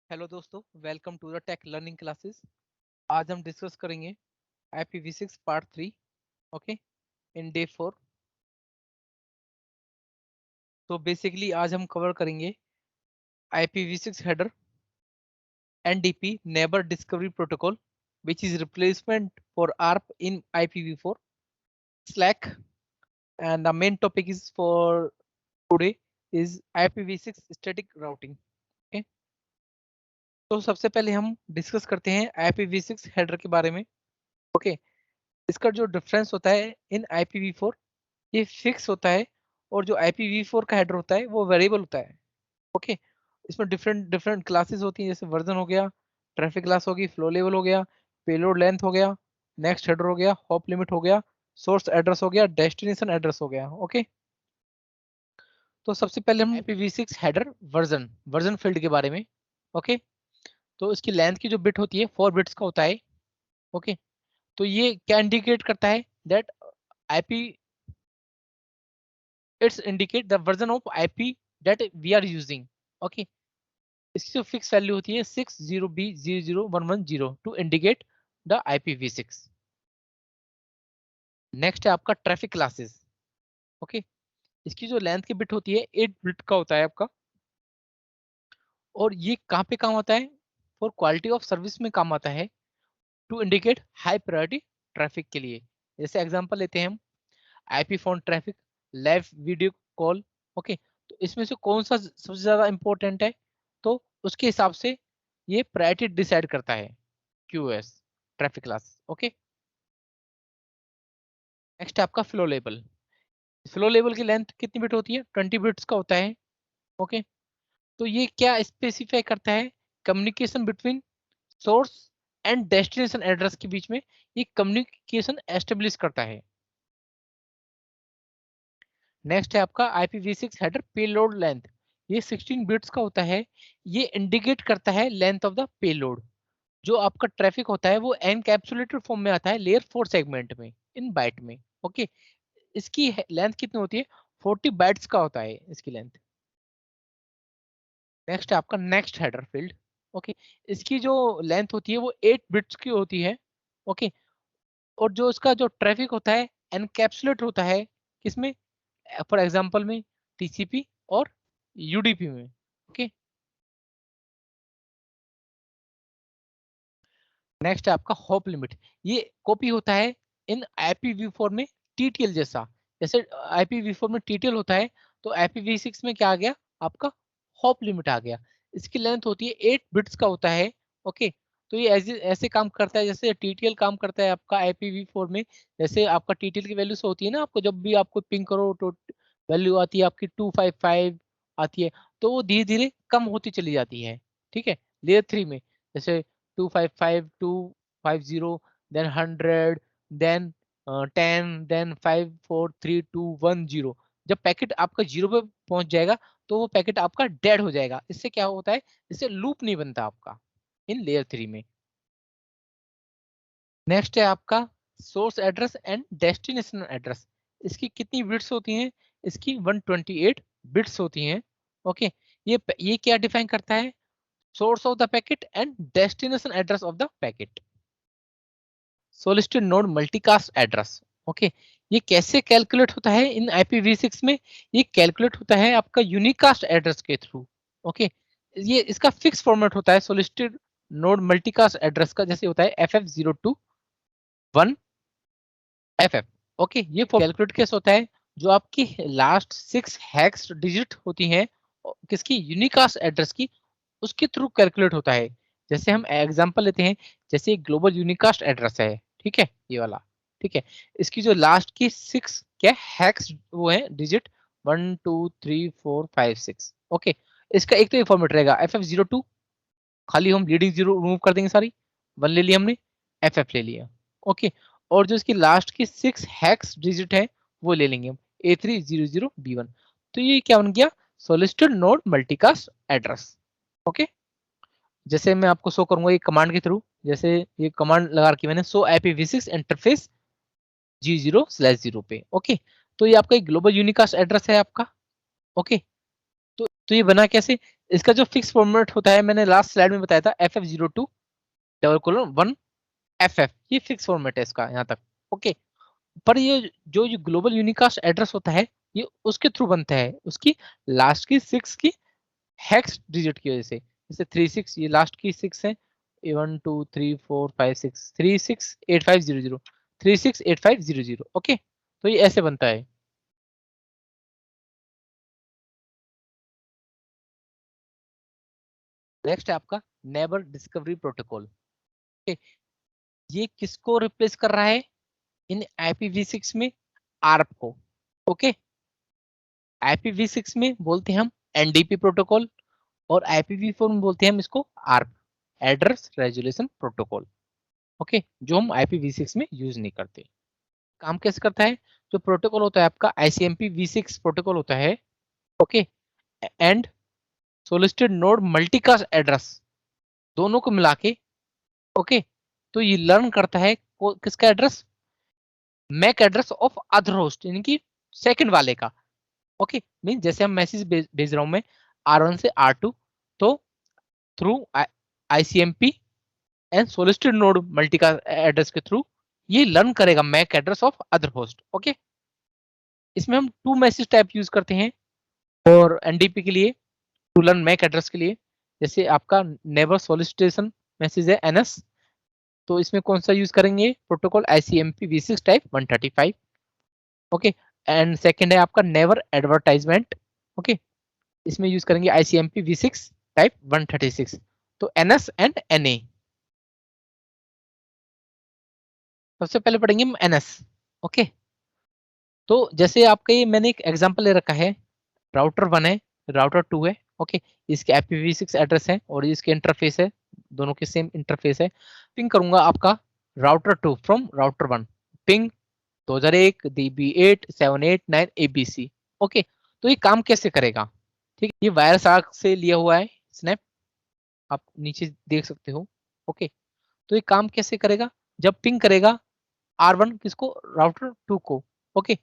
Hello दोस्तों, welcome to the tech learning classes. आज हम डिस्कस करेंगे IPv6 part 3। Okay, in day 4। तो बेसिकली आज हम कवर करेंगे IPv6 header, NDP neighbour discovery protocol which is replacement for ARP in IPv4 Slack, and the main topic is for today is IPv6 static routing। Okay, तो सबसे पहले हम discuss करते हैं IPv6 हेडर के बारे में। ओके, इसका जो डिफरेंस होता है इन IPv4, ये फिक्स होता है, और जो IPv4 का हेडर होता है वो वेरिएबल होता है। ओके, इसमें डिफरेंट डिफरेंट क्लासेस होती हैं, जैसे वर्जन हो गया, ट्रैफिक क्लास होगी, फ्लो लेवल हो गया, पेलोड लेंथ हो गया, नेक्स्ट हेडर हो गया, हॉप लिमिट हो गया, सोर्स एड्रेस हो गया, डेस्टिनेशन एड्रेस हो गया। ओके, तो सबसे पहले हम IPv6 header version version field के बारे में। ओके, तो इसकी लेंथ की जो बिट होती है 4 बिट्स का होता है। ओके, तो ये क्या इंडिकेट करता है? That IP it's indicate the version of IP that we are using. Okay, इसकी जो फिक्स वैल्यू होती है 60B00110 to indicate the IPv6। Next है आपका ट्रैफिक क्लासेस। ओके, इसकी जो लेंथ की बिट होती है 8 बिट का होता है आपका, और ये कहाँ पे काम आता है? फॉर क्वालिटी ऑफ सर्विस में काम आता है, to indicate high priority traffic के लिए। जैसे एग्जांपल लेते हैं हम, IP phone traffic, live video call. Okay, तो इसमें से कौन सा सबसे ज्यादा इंपॉर्टेंट है? तो उसके हिसाब से ये प्रायोरिटी डिसाइड करता है QoS traffic class. Okay, next है आपका फ्लो लेवल। फ्लो लेवल की लेंथ कितनी बिट होती है? 20 बिट्स का होता है। ओके, तो ये क्या स्पेसिफाई करता है? Communication between source and destination address के बीच में ये कम्युनिकेशन एस्टेब्लिश करता है। नेक्स्ट है आपका IPv6 हेडर पेलोड लेंथ। ये 16 बिट्स का होता है। ये इंडिकेट करता है लेंथ ऑफ द पेलोड। जो आपका ट्रैफिक होता है वो एनकैप्सुलेटेड फॉर्म में आता है लेयर 4 सेगमेंट में, इन बाइट में। ओके, इसकी लेंथ कितनी होती है? 40 बाइट्स का होता है इसकी लेंथ। नेक्स्ट है आपका नेक्स्ट हेडर फील्ड। ओके, इसकी जो लेंथ होती है वो 8 बिट्स की होती है। ओके, और जो इसका जो ट्रैफिक होता है एनकैप्सुलेट होता है किसमें? फॉर एग्जांपल में TCP और UDP में। ओके, नेक्स्ट है आपका हॉप लिमिट। ये कॉपी होता है इन IPv4 में TTL जैसा। जैसे IPv4 में TTL होता है, तो IPv6 में क्या आ गया? आपका हॉप लिमिट आ गया। इसकी लेंथ होती है 8 बिट्स का होता है। ओके, तो ये ऐसे ऐसे काम करता है जैसे TTL काम करता है आपका IPv4 में। जैसे आपका TTL की वैल्यू होती है ना, आपको जब भी आपको पिंग करो तो वैल्यू आती है आपकी 255 आती है, तो वो धीरे धीरे कम होती चली जाती है। ठीक है, लेयर 3 में जैसे 255 250, then 100, then 10, then 5 4 3 2 1 0। जब पैकेट आपका 0 पे पहुंच जाएगा तो वो पैकेट आपका डेड हो जाएगा। इससे क्या होता है? इससे लूप नहीं बनता आपका इन लेयर 3 में। नेक्स्ट है आपका source address and destination address. इसकी कितनी बिट्स होती हैं? इसकी 128 बिट्स होती हैं। ओके, ये क्या डिफाइन करता है? Source of the packet and destination address of the packet. Solicited node multicast address. Okay, ये कैसे कैलकुलेट होता है इन IPv6 में? ये कैलकुलेट होता है आपका यूनिकास्ट एड्रेस के थ्रू। ओके, ये इसका फिक्स फॉर्मेट होता है सोलिस्टिड नोड मल्टीकास्ट एड्रेस का, जैसे होता है FF021 FF। ओके, ये कैलकुलेट कैसे होता है? जो आपकी लास्ट 6 हेक्स डिजिट होती हैं किसकी? यूनिकास्ट एड्रेस की, उसके थ्रू कैलकुलेट होता है। जैसे हम एग्जांपल लेते हैं, जैसे ग्लोबल यूनिकास्ट एड्रेस है, ठीक है, ये वाला। ठीक है, इसकी जो लास्ट की 6 क्या हैक्स वो है डिजिट 1 2 3 4 5 6। ओके, इसका एक तो ये फॉर्मेट रहेगा FF02, खाली हम लीडिंग जीरो रिमूव कर देंगे सारी, 1 ले लिया हमने, FF ले लिया। ओके, और जो इसकी लास्ट की 6 हैक्स डिजिट है वो ले लेंगे हम A300B1। तो ये क्या बन गया? सोलिस्टिड नोड मल्टीकास्ट एड्रेस। ओके, जैसे मैं आपको शो करूंगा ये कमांड के थ्रू। जैसे ये कमांड लगा रखी मैंने, शो IPv6 इंटरफेस G0/0 पे। ओके, तो ये आपका एक ग्लोबल यूनिकास्ट एड्रेस है आपका। ओके, तो ये बना कैसे? इसका जो फिक्स फॉर्मेट होता है मैंने लास्ट स्लाइड में बताया था FF02:1FF, ये फिक्स फॉर्मेट है इसका यहाँ तक। ओके, पर ये जो ग्लोबल यूनिकास्ट एड्रेस होता है ये उसके थ्रू बनता है, उसकी लास्ट की 6 की हेक्स डिजिट की वजह से। जैसे 36, ये लास्ट की 6 है, 1 2 3 4 5 6, 368500, 368500। ओके, तो ये ऐसे बनता है। नेक्स्ट है आपका नेबर डिस्कवरी प्रोटोकॉल। ये किसको रिप्लेस कर रहा है इन IPv6 में? आर्प को। ओके, IPv6 में बोलते हैं हम NDP प्रोटोकॉल, और IPv4 में बोलते हैं हम इसको ARP, address resolution protocol. Okay, जो हम IPv6 में यूज नहीं करते। काम कैसे करता है? जो प्रोटोकॉल होता है आपका ICMP v6 प्रोटोकॉल होता है। Okay, and solicited node multicast address दोनों को मिला के, ओके, तो ये लर्न करता है किसका address? MAC address of other host, यानी कि सेकंड वाले का। ओके, मीन जैसे हम मैसेज भेज रहा हूं मैं R1 से R2, तो through ICMP and solicited node multicast address के थ्रू ये लर्न करेगा MAC address of other host. Okay, इसमें हम 2 मैसेज टाइप यूज करते हैं और NDP के लिए, टू लर्न मैक एड्रेस के लिए। जैसे आपका नेबर सोलिसिटेशन मैसेज है NS, तो इसमें कौन सा यूज करेंगे? Protocol ICMP v6 type 135। Okay, and second है आपका नेवर एडवर्टाइजमेंट। ओके, इसमें यूज करेंगे ICMP v6 टाइप 136। तो NS एंड NA। सबसे पहले पढ़ेंगे हम NS। ओके, तो जैसे आपका ये मैंने एक एग्जांपल ले रखा है, राउटर 1 है, राउटर 2 है। ओके, इसके IPv6 एड्रेस है और इसके इंटरफेस है, दोनों के सेम इंटरफेस है। पिंग करूंगा आपका router 2 from router 1, ping 2001 DB8 789 ABC। Okay, तो ये काम कैसे करेगा? ठीक, ये वायरस आर्क से लिया हुआ है स्नैप, आप नीचे देख सकते हो। ओके, तो ये काम कैसे करेगा? जब पिंग करेगा R1 किसको? राउटर 2 को। ओके,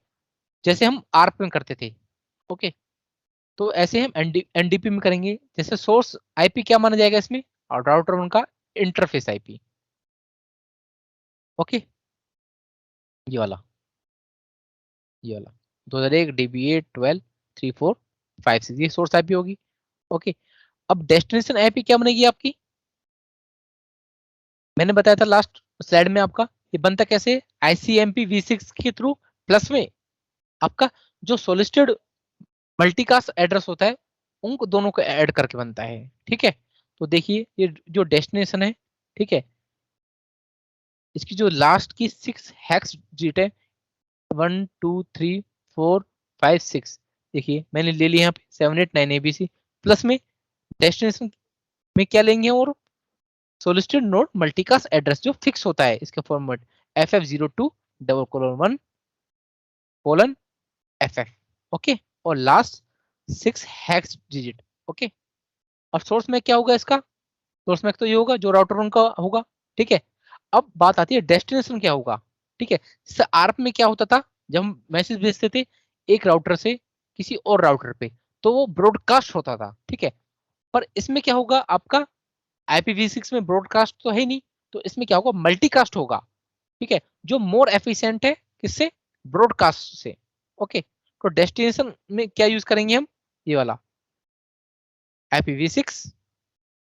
जैसे हम ARP में करते थे। ओके, तो ऐसे हम NDP में करेंगे। जैसे सोर्स IP क्या माना जाएगा इसमें? और राउटर 1 का इंटरफेस IP। ओके, ये वाला, ये वाला 2001 DB8 12 34 56, ये सोर्स IP होगी। ओके, अब डेस्टिनेशन IP क्या बनेगी आपकी? मैंने बताया था लास्ट स्लाइड में आपका, ये बनता कैसे? ICMP v6 के थ्रू, प्लस में आपका जो सोलिसिटेड मल्टीकास्ट एड्रेस होता है उनको दोनों को ऐड करके बनता है। ठीक है, तो देखिए ये जो डेस्टिनेशन है, ठीक है, इसकी जो लास्ट की 6 हेक्स डिजिट है 1 2 3 4 5 6, देखिए मैंने ले लिया यहाँ पे 789 ABC, प्लस में डेस्टिनेशन में क्या लेंगे? और सोलिसिटेड नोड मल्टीकास्ट एड्रेस जो फिक्स होता है इसका फॉर्मेट FF02:1:FF। ओके, और लास्ट 6 हेक्स डिजिट। ओके, और सोर्स में क्या होगा इसका? सोर्स में तो ये होगा जो राउटर उनका होगा। ठीक है, अब बात आती है डेस्टिनेशन क्या होगा। ठीक है, जैसे ARP में क्या होता था, जब हम मैसेज भेजते थे एक राउटर से किसी और राउटर पे, तो वो ब्रॉडकास्ट होता था। ठीक है, पर इसमें क्या होगा आपका? IPv6 में ब्रॉडकास्ट तो है नहीं, तो इसमें क्या होगा? मल्टीकास्ट होगा। ठीक है, जो मोर एफिशिएंट है किससे? ब्रॉडकास्ट से। ओके, तो डेस्टिनेशन में क्या यूज करेंगे हम? ये वाला IPv6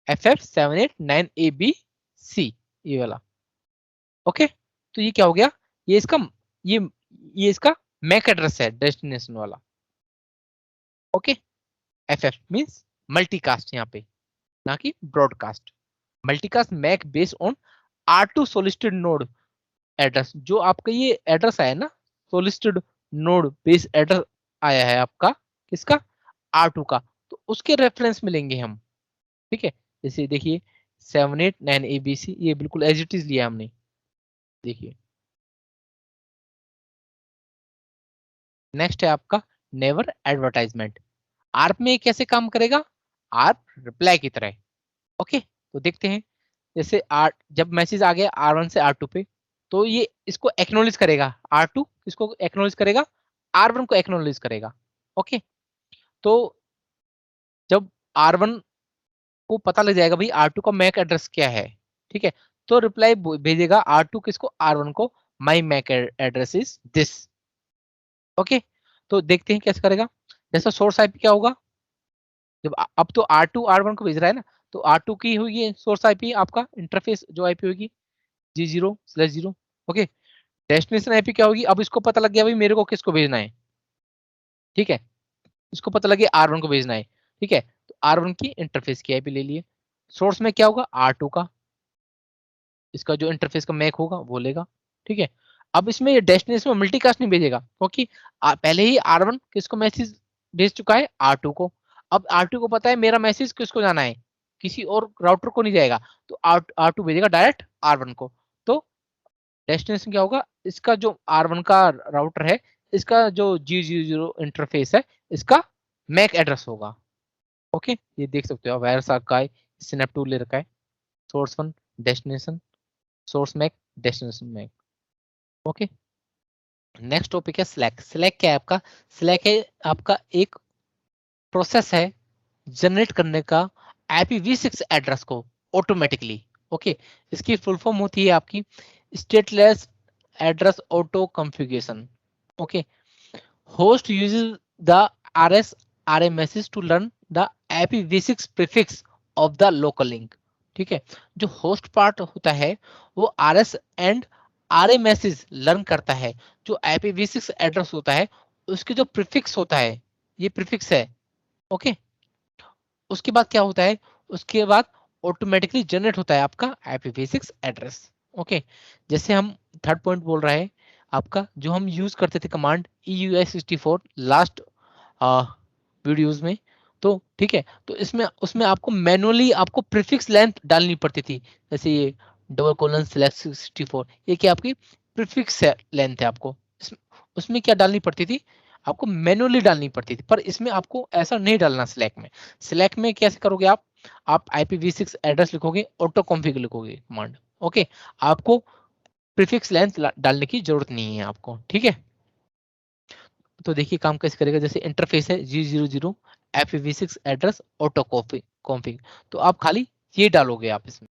FF789ABC, ये वाला। ओके, तो ये क्या हो गया? ये इसका, ये ये इसका मैक एड्रेस है डेस्टिनेशन वाला। ओके, FF मींस मल्टीकास्ट यहाँ पे, ना कि broadcast. Multicast MAC based on R2 solicited node address. जो आपका ये एड्रेस आया ना, सोलिसिटेड नोड बेस एड्रेस आया है आपका किसका? R2 का, तो उसके रेफरेंस में लेंगे हम। ठीक है, जैसे देखिए 789 ABC, ये बिल्कुल एज इट इज लिया हमने। देखिए नेक्स्ट है आपका नेवर एडवर्टाइजमेंट। आर्प में कैसे काम करेगा? आर्प रिप्लाई की तरह। ओके, तो देखते हैं। जैसे आर जब मैसेज आ गया R1 से R2 पे, तो ये इसको एक्नॉलेज करेगा। R2 इसको एक्नॉलेज करेगा, R1 को एक्नॉलेज करेगा। ओके, तो जब R1 को पता लग जाएगा भाई R2 का मैक एड्रेस क्या है, ठीक है, तो रिप्लाई भेजेगा R2 किसको, R1 को, my MAC address is this. Okay, तो देखते हैं कैसे करेगा। जैसा सोर्स आईपी क्या होगा, जब अब तो R2 R1 को भेज रहा है ना, तो R2 की होगी सोर्स आईपी, आपका इंटरफेस जो आईपी होगी G0/0। ओके, डेस्टिनेशन आईपी क्या होगी, अब इसको पता लग गया भाई मेरे को किसको भेजना है, ठीक है, इसको पता लग गया R1 को भेजना है, ठीक है, तो R1 की इंटरफेस की आईपी ले लिए। सोर्स में क्या होगा, R2 का, इसका जो इंटरफेस का मैक होगा वो लेगा, ठीक है। अब इसमें ये डेस्टिनेशन में मल्टीकास्ट नहीं भेजेगा, क्योंकि पहले ही R1 किसको मैसेज भेज चुका है, R2 को। अब R2 को पता है मेरा मैसेज किसको जाना है, किसी और राउटर को नहीं जाएगा, तो R2 भेजेगा डायरेक्ट R1 को। तो डेस्टिनेशन क्या होगा, इसका जो R1 का राउटर है, इसका जो G00 इंटरफेस है, इसका मैक एड्रेस होगा। ओके, ये देख सकते हो वायरस का है, सिनेप टूल ले रखा है, source 1 destination, source MAC, destination MAC. Okay, next topic है स्लैक। स्लैक क्या है आपका, स्लैक है आपका एक प्रोसेस है जनरेट करने का IPv6 एड्रेस को ऑटोमेटिकली। ओके, इसकी फुल फॉर्म होती है आपकी stateless address auto configuration. Okay, host uses the RS RA message to learn the IPv6 prefix of the local link. ठीक है, जो होस्ट पार्ट होता है वो RS and RA message learn करता है, जो IPv6 एड्रेस होता है उसके जो प्रीफिक्स होता है, ये प्रीफिक्स है। ओके, उसके बाद क्या होता है, उसके बाद ऑटोमेटिकली जनरेट होता है आपका IPv6 एड्रेस। ओके, जैसे हम थर्ड पॉइंट बोल रहे हैं आपका, जो हम यूज करते थे कमांड EUI64 लास्ट वीडियोस में, तो ठीक है, तो इसमें उसमें आपको मैनुअली आपको प्रीफिक्स लेंथ डालनी पड़ती थी, जैसे ये $/64, ये क्या आपकी प्रीफिक्स लेंथ है आपको, उसमें क्या डालनी पड़ती थी, आपको मैनुअली डालनी पड़ती थी, पर इसमें आपको ऐसा नहीं डालना। स्लैक में, स्लैक में कैसे करोगे आप IPv6 एड्रेस लिखोगे, ऑटो कॉन्फ़िग लिखोगे कमांड। ओके, आपको प्रीफिक्स लेंथ डालने की जरूरत नहीं है आपको, ठीक है। तो देखिए काम कैसे करेगा, जैसे इंटरफेस है G00 IPv6 address auto config, तो आप खाली ये डालोगे आप इसमें।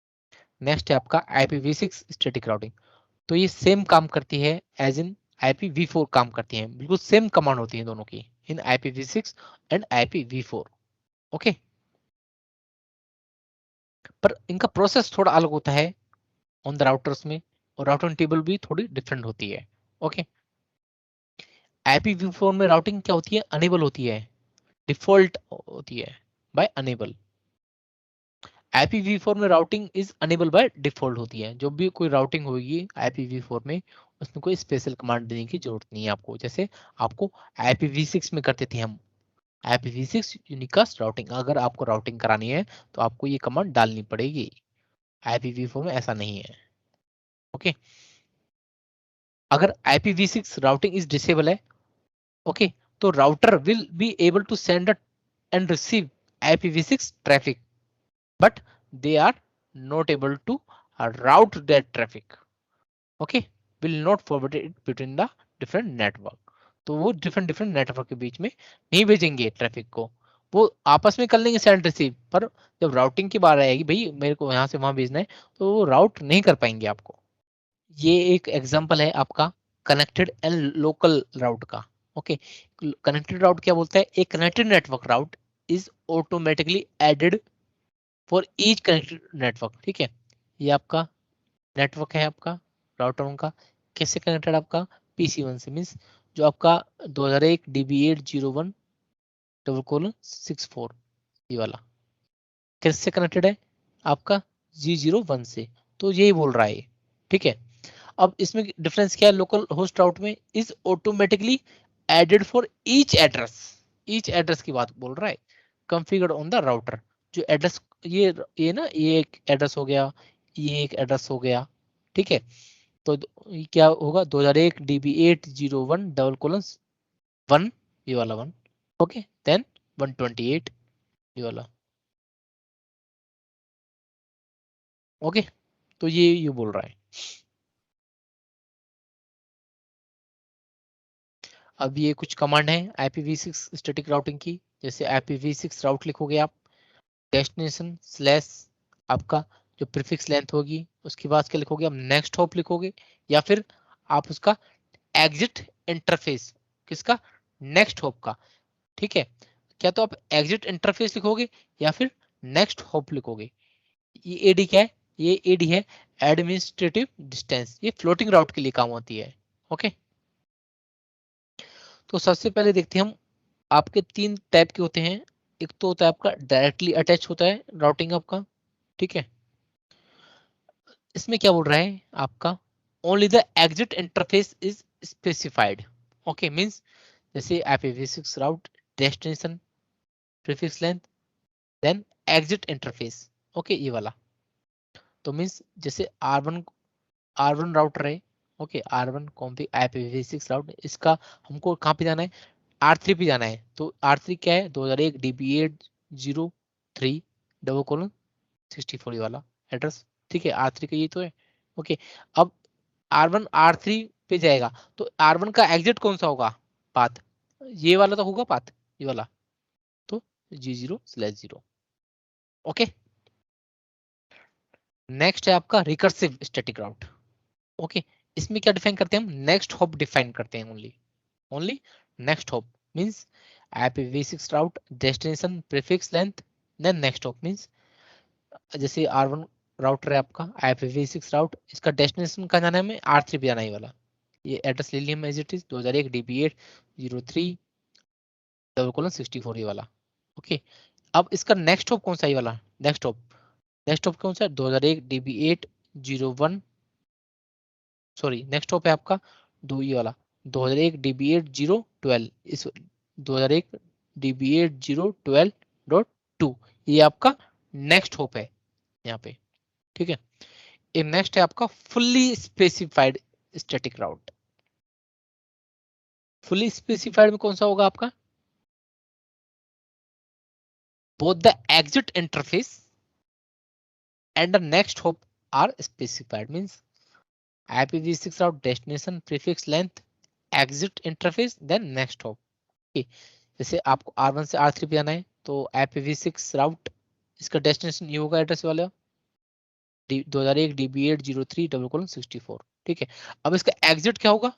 नेक्स्ट है आपका IPv6 स्टैटिक राउटिंग। तो ये सेम काम करती है एज इन IPv4 काम करती है, बिल्कुल सेम कमांड होती है दोनों की, इन IPv6 एंड IPv4। ओके, पर इनका प्रोसेस थोड़ा अलग होता है ऑन द राउटर्स में, और राउटिंग टेबल भी थोड़ी डिफरेंट होती है। ओके, IPv4 में राउटिंग क्या होती है, अनेबल होती है, डिफॉल्ट होती है बाय अनेबल। IPv4 में routing is enable by default होती है, जो भी कोई राउटिंग होगी IPv4 में, उसमें कोई स्पेशल कमांड देने की जरूरत नहीं है आपको, जैसे आपको IPv6 में करते थे हम, IPv6 यूनिकास्ट राउटिंग, अगर आपको राउटिंग करानी है तो आपको ये कमांड डालनी पड़ेगी। IPv4 में ऐसा नहीं है। ओके, अगर IPv6 राउटिंग इज डिसेबल है, ओके, तो router will be able to send and receive IPv6 traffic, but they are not able to route that traffic. Okay, will not forward it between the different network। तो वो different different network के बीच में नहीं भेजेंगे traffic को, वो आपस में कर लेंगे सेंड रिसीव, पर जब राउटिंग की बात आएगी भाई मेरे को यहाँ से वहां भेजना है, तो वो राउट नहीं कर पाएंगे आपको। ये एक एग्जांपल है आपका कनेक्टेड एंड लोकल राउट का। ओके, कनेक्टेड राउट क्या बोलता है, एक connected network route is automatically added for each connected network. ठीक है, ये आपका नेटवर्क है आपका राउटर का, किससे कनेक्टेड आपका PC1 से, मीन्स जो आपका 2001 DB801:64 ये वाला किससे कनेक्टेड है, आपका G01 से, तो यही बोल रहा है। ठीक है, अब इसमें डिफरेंस क्या है, लोकल होस्ट राउट में is automatically added for each address, each address की बात बोल रहा है, कॉन्फ़िगर्ड ऑन द राउटर, जो एड्रेस ये ना, ये एक एड्रेस हो गया, ये एक एड्रेस हो गया, ठीक है, तो ये क्या होगा 2001 DB801:1, ये वाला वन, ओके, देन 128 ये वाला। ओके, तो ये बोल रहा है। अब ये कुछ कमांड है IPv6 स्टैटिक राउटिंग की, जैसे IPv6 राउट लिखोगे आप, डेस्टिनेशन स्लैश आपका जो प्रीफिक्स लेंथ होगी उसके बाद क्या लिखोगे, आप नेक्स्ट हॉप लिखोगे, या फिर आप उसका एग्जिट इंटरफेस, किसका, नेक्स्ट हॉप का, ठीक है। क्या तो आप एग्जिट इंटरफेस लिखोगे या फिर नेक्स्ट हॉप लिखोगे। ये एडी क्या है, ये एडी है एडमिनिस्ट्रेटिव डिस्टेंस, ये फ्लोटिंग राउट के लिए काम होती है। ओके, तो सबसे पहले देखते हैं हम, आपके तीन टाइप के होते हैं। एक तो होता है आपका डायरेक्टली अटैच होता है राउटिंग आपका, ठीक है। इसमें क्या बोल रहा है आपका, only the exit interface is specified. Okay, means जैसे IPv6 route destination prefix length then exit interface. Okay, ये वाला तो मींस जैसे R1 राउटर है, ओके, R1 कॉन्फिग IPv6 राउट, इसका हमको कहाँ पे जाना है, R3 पे जाना है। तो R3 क्या है, 2001 DB803 डबल कोलन 64 ये वाला एड्रेस, ठीक है, R3 का ये तो है। ओके, अब R1 R3 पे जाएगा तो R1 का एग्जिट कौन सा होगा, पाथ, ये वाला तो होगा पाथ, ये वाला, तो G0/0। ओके, नेक्स्ट है आपका रिकर्सिव स्टैटिक राउट। ओके, इसमें क्या डिफाइन करते हैं हम, नेक्स्ट हॉप डिफाइन करते हैं, only next hop means IPv6 route destination prefix length then next hop means जैसे R1 राउटर है आपका IPv6 राउट, इसका डेस्टिनेशन का जाना है हमें R3 पे जाना है, ये वाला, ये एड्रेस ले लिया as it is 2001 DB803 double colon 64 ये वाला। ओके, अब इसका नेक्स्ट हॉप कौन सा है, ये वाला नेक्स्ट हॉप कौन सा है, 2001 DB801, सॉरी नेक्स्ट हॉप है आपका दो ये वाला 2001 DB8012, इस 2001 DB8012.2, ये आपका नेक्स्ट होप है यहाँ पे, ठीक है। ये नेक्स्ट है आपका फुल्ली स्पेसिफाइड स्टैटिक राउट। फुल्ली स्पेसिफाइड में कौन सा होगा आपका, both the exit interface and the next hop are specified, means IPv6 route destination prefix length exit interface then next hop। okay, जैसे आपको R1 से R3 पे जाना है तो IPv6 राउट, इसका डेस्टिनेशन ये होगा एड्रेस वाला 2001 DB803 डबल कोलन 64, ठीक है। अब इसका एग्जिट क्या होगा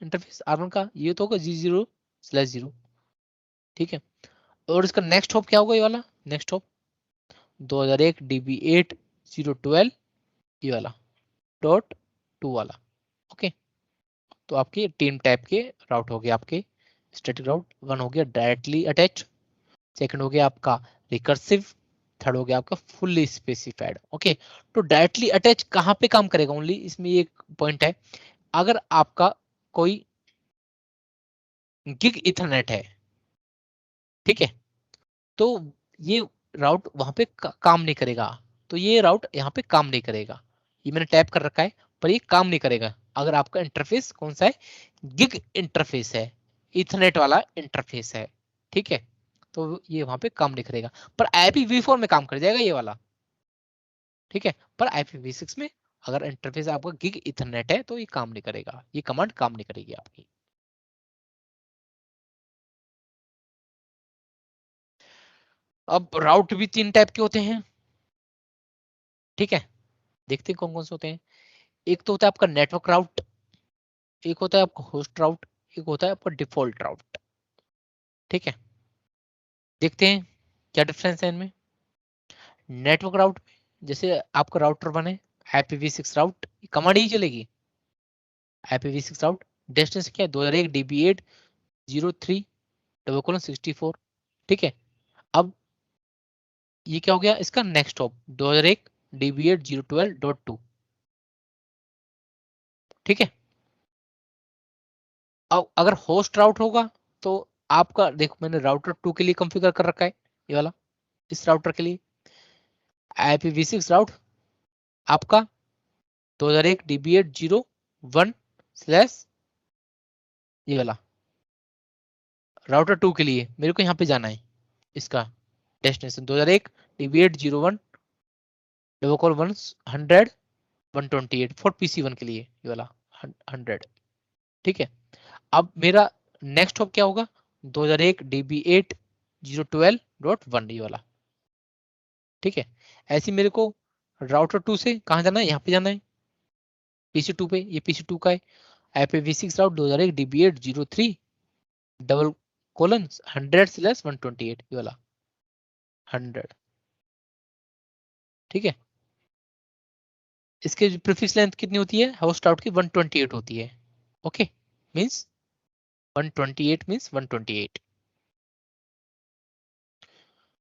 इंटरफेस R1 का, ये तो होगा G0/0, ठीक है। और इसका नेक्स्ट हॉप क्या होगा, ये वाला नेक्स्ट हॉप 2001 DB8012 ये वाला .2 वाला। ओके, तो आपके तीन टाइप के राउट हो गए आपके स्टैटिक राउट। वन हो गया डायरेक्टली अटैच, सेकंड हो गया आपका रिकर्सिव, थर्ड हो गया आपका फुल्ली स्पेसिफाइड। ओके, तो डायरेक्टली अटैच कहाँ पे काम करेगा, ओनली इसमें एक पॉइंट है, अगर आपका कोई गिग इथरनेट है, ठीक है, तो ये राउट वहां पे काम नहीं करेगा, तो ये राउट यहाँ पे काम नहीं करेगा, ये मैंने टैप कर रखा है, पर ये काम नहीं करेगा अगर आपका इंटरफेस कौन सा है, गिग इंटरफेस है, इथरनेट वाला इंटरफेस है, ठीक है, तो ये वहां पे काम नहीं करेगा, पर IPv4 में काम कर जाएगा ये वाला, ठीक है। पर IPv6 में अगर इंटरफेस आपका गिग इथरनेट है तो ये काम नहीं करेगा, ये कमांड काम नहीं करेगी आपकी। अब राउट भी तीन टाइप के होते हैं, ठीक है, देखते हैं कौन कौन से होते हैं। एक तो होता है आपका नेटवर्क राउट, एक होता है आपका होस्ट राउट, एक होता है आपका डिफॉल्ट राउट, ठीक है। देखते हैं क्या डिफरेंस है इनमें। नेटवर्क राउट में जैसे आपका राउटर बने IPv6 राउट, कमांड ही चलेगी IPv6 राउट, डेस्टिनेशन क्या है 2001 DB803 डबल कोलन 64, ठीक है। अब ये क्या हो गया, इसका नेक्स्ट हॉप 2001 DB8012.2, ठीक है। अब अगर होस्ट राउट होगा तो आपका देखो मैंने राउटर 2 के लिए कॉन्फ़िगर कर रखा है, ये वाला इस राउटर के लिए IPv6 राउट आपका 2001 DB801 स्लैश ये वाला राउटर 2 के लिए मेरे को यहाँ पे जाना है, इसका destination 2001 DB801 double coal 100 128 for PC1 के लिए ये वाला 100, ठीक है। अब मेरा नेक्स्ट हॉप क्या होगा 2001 DB8012.1 ये वाला, ठीक है। ऐसे मेरे को राउटर 2 से कहाँ जाना है, यहाँ पे जाना है PC2 पे, ये PC2 का है IPv6 राउट 2001 DB803 डबल कोलन 100/128 ये वाला 100, ठीक है। इसके प्रीफिक्स लेंथ कितनी होती है होस्ट राउट की 128 होती है, okay means 128 means 128।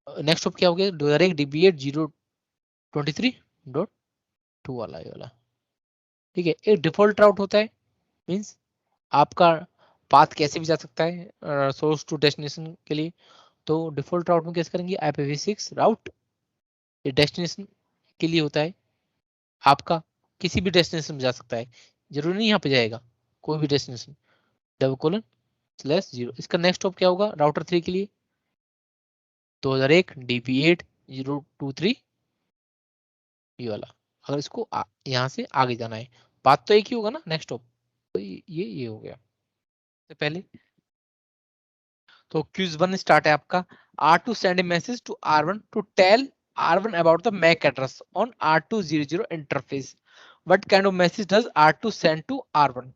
Next op क्या हो गया 2001 DB8/023.2 वाला ये वाला, ठीक है। एक डिफॉल्ट राउट होता है मींस आपका पाथ कैसे भी जा सकता है सोर्स टू डेस्टिनेशन के लिए, तो डिफॉल्ट राउट में कैसे करेंगे IPv6 राउट, ये डेस्टिनेशन के लिए होता है, आपका किसी भी डेस्टिनेशन में जा सकता है, जरूरी नहीं यहाँ पे जाएगा, कोई भी डेस्टिनेशन :/0। इसका नेक्स्ट स्टॉप क्या होगा राउटर 3 के लिए 2001 DB8/023 ये वाला, अगर इसको यहाँ से आगे जाना है, बात तो एक ही होगा ना नेक्स्ट स्टॉप, तो ये हो गया। तो पहले तो क्यूज 1 स्टार्ट है आपका, R2 send a message to R1 to tell R1 about the MAC address on R200 interface. What kind of message does R2 send to R1?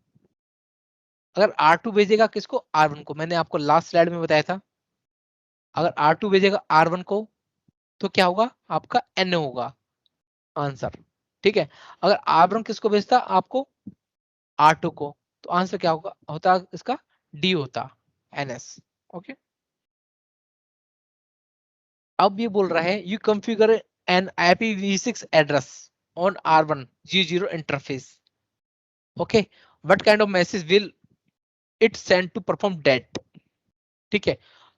अगर R2 भेजेगा किसको R1 को, मैंने आपको लास्ट स्लाइड में बताया था, अगर R2 भेजेगा R1 को तो क्या होगा आपका N होगा आंसर, ठीक है। अगर R1 किसको भेजता आपको R2 को, तो आंसर क्या होगा होता इसका D होता NS, ओके। अब ये बोल रहा है you configure an IPv6 address on R100 interface, okay what kind of message will it send to perform that, ठीक है।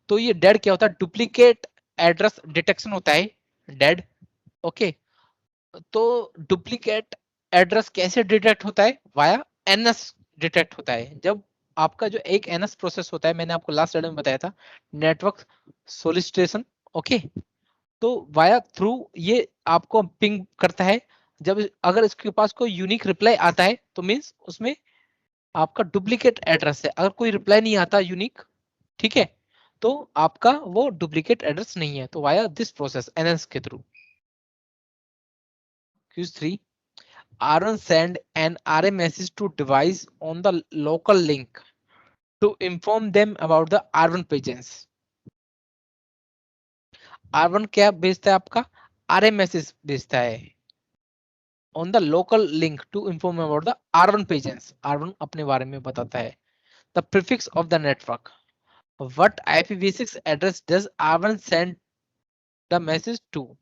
तो ये डेड क्या होता है डुप्लीकेट एड्रेस डिटेक्शन होता है डेड, ओके। तो डुप्लीकेट एड्रेस कैसे डिटेक्ट होता है वाया NS डिटेक्ट होता है, जब आपका जो एक NS प्रोसेस होता है, मैंने आपको लास्ट स्लाइड में बताया था नेटवर्क सोलिसिटेशन, ओके। तो वाया थ्रू ये आपको पिंग करता है, जब अगर इसके पास कोई यूनिक रिप्लाई आता है तो मींस उसमें आपका डुप्लीकेट एड्रेस है, अगर कोई रिप्लाई नहीं आता यूनिक, ठीक है, तो आपका वो डुप्लीकेट एड्रेस नहीं है, तो वाया दिस प्रोसेस NS के through. Q3 R1 send an RA message to device on the local link to inform them about the R1 pages. R1 क्या भेजता है आपका RA मैसेज भेजता है on the local link to inform about the R1 pages. R1 अपने बारे में बताता है। The prefix of the network. What IPv6 address does R1 send the message to?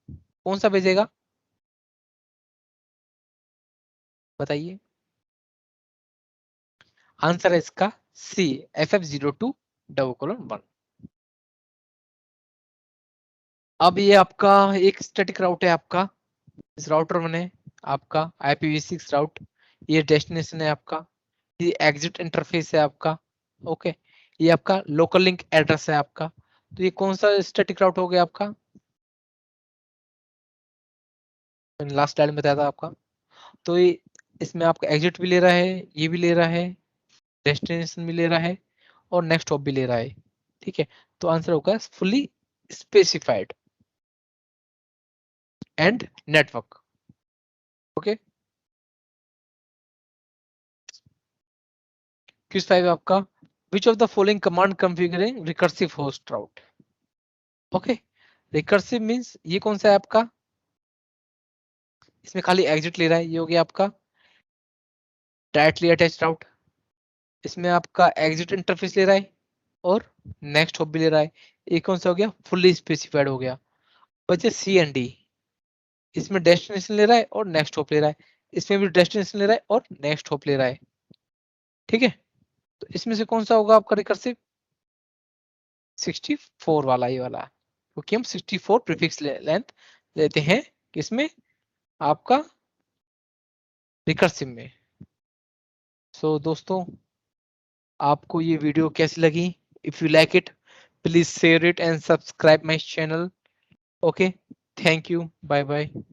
कौन सा भेजेगा बताइए, आंसर है इसका C FF02:1। अब ये आपका एक स्टैटिक राउट है आपका, इस राउटर में आपका IPv6 राउट, ये डेस्टिनेशन है आपका, ये एग्जिट इंटरफेस है आपका, ओके। ये आपका लोकल लिंक एड्रेस है आपका, तो ये कौन सा स्टैटिक राउट हो गया आपका, मैंने लास्ट स्लाइड में बताया था आपका। तो ये इसमें आपका एग्जिट भी ले रहा है, ये भी ले रहा है, डेस्टिनेशन भी ले रहा है और नेक्स्ट हॉप भी ले रहा है, ठीक है। तो आंसर होगा fully specified and network, okay. Quiz 5 आपका which of the following command configuring recursive host route, okay. Recursive means ये कौन सा है आपका, इसमें खाली एग्जिट ले रहा है, ये हो गया आपका डायरेक्टली अटैच राउट, इसमें आपका एग्जिट इंटरफेस ले रहा है और नेक्स्ट हॉप भी ले रहा है, ये कौन सा हो गया फुल्ली स्पेसिफाइड हो गया। बचे सी एंड डी, इसमें डेस्टिनेशन ले रहा है और नेक्स्ट हॉप ले रहा है, इसमें भी डेस्टिनेशन ले रहा है और नेक्स्ट हॉप ले रहा है, ठीक है। तो इसमें से कौन सा होगा आपका रिकर्सिव 64 वाला, ये वाला, क्योंकि हम 64 प्रीफिक्स लेंथ लेते हैं किसमें आपका रिकर्सिव में। सो दोस्तों आपको ये वीडियो कैसी लगी, if you like it please share it and subscribe my channel, okay. Thank you, bye bye.